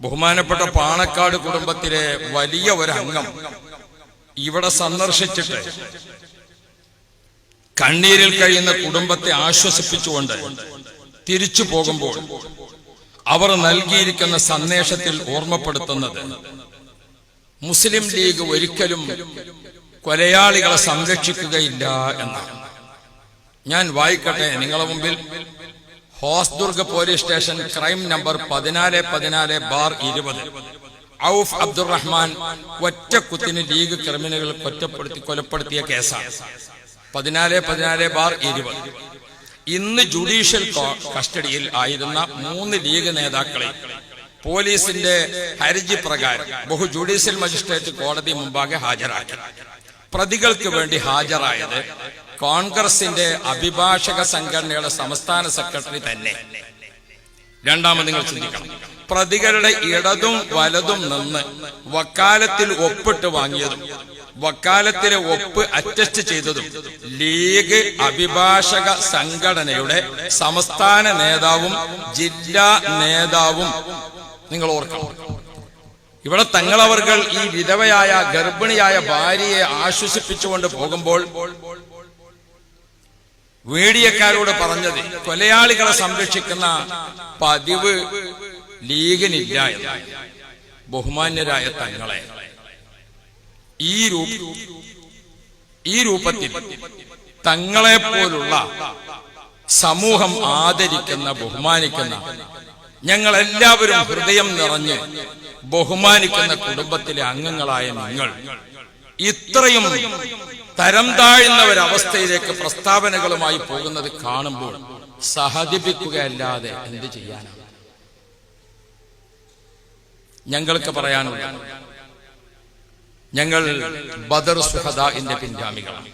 ബഹുമാനപ്പെട്ട പാണക്കാട് കുടുംബത്തിലെ വലിയ ഒരു അംഗം ഇവിടെ സന്ദർശിച്ചിട്ട് കണ്ണീരിൽ കഴിയുന്ന കുടുംബത്തെ ആശ്വസിപ്പിച്ചുകൊണ്ട് തിരിച്ചു പോകുമ്പോൾ അവർ നൽകിയിരിക്കുന്ന സന്ദേശത്തിൽ ഓർമ്മപ്പെടുത്തുന്നത് മുസ്ലിം ലീഗ് ഒരിക്കലും കൊലയാളികളെ സംരക്ഷിക്കുകയില്ല എന്നാണ്. ഞാൻ വായിക്കട്ടെ നിങ്ങളുടെ മുമ്പിൽ. Hosdurg police station crime number 1414/20 ഔഫ് അബ്ദുറഹ്മാൻ ഒറ്റക്കുത്തിന് ലീഗ് ക്രിമിനലുകൾ കൊലപ്പെടുത്തിയ കേസാണ്. 1414/20. ഇന്ന് ജുഡീഷ്യൽ കസ്റ്റഡിയിൽ ആയിരുന്ന 3 ലീഗ് നേതാക്കളെ പോലീസിന്റെ ഹർജി പ്രകാരം ജുഡീഷ്യൽ മജിസ്ട്രേറ്റ് കോടതി മുമ്പാകെ ഹാജരാക്കി. പ്രതികൾക്ക് വേണ്ടി ഹാജരായത് കോൺഗ്രസിന്റെ അഭിഭാഷക സംഘടനയുടെ സംസ്ഥാന സെക്രട്ടറി തന്നെ. രണ്ടാമത് നിങ്ങൾ ചിന്തിക്കണം, പ്രതികളുടെ ഇടതും വലതും നിന്ന് വക്കാലത്തിൽ ഒപ്പിട്ട് വാങ്ങിയതും വക്കാലത്തിലെ ഒപ്പ് അറ്റസ്റ്റ് ചെയ്തതും ലീഗ് അഭിഭാഷക സംഘടനയുടെ സംസ്ഥാന നേതാവും ജില്ലാ നേതാവും. നിങ്ങൾ ഓർക്കണം, ഇവിടെ തങ്ങളവർകൾ ഈ വിധവയായ ഗർഭിണിയായ ഭാര്യയെ ആശ്വസിപ്പിച്ചുകൊണ്ട് പോകുമ്പോൾ മീഡിയക്കാരോട് പറഞ്ഞത് കൊലയാളികളെ സംരക്ഷിക്കുന്ന പതിവ് ലീഗിനില്ല എന്ന്. ബഹുമാന്യരായ തങ്ങളെ ഈ രൂപത്തിൽ തങ്ങളെ പോലുള്ള സമൂഹം ആദരിക്കുന്ന ബഹുമാനിക്കുന്ന ഞങ്ങൾ എല്ലാവരും ഹൃദയം നിറഞ്ഞ് ബഹുമാനിക്കുന്ന കുടുംബത്തിലെ അംഗങ്ങളായ നിങ്ങൾ ഇത്രയും തരം താഴ്ന്ന ഒരവസ്ഥയിലേക്ക് പ്രസ്താവനകളുമായി പോകുന്നത് കാണുമ്പോൾ സഹതിപ്പിക്കുകയല്ലാതെ എന്ത് ചെയ്യാനാണ്? ഞങ്ങൾക്ക് പറയാനുള്ളത്, ഞങ്ങൾ ബദർ സുഹദാഇന്റെ പിൻഗാമികളാണ്.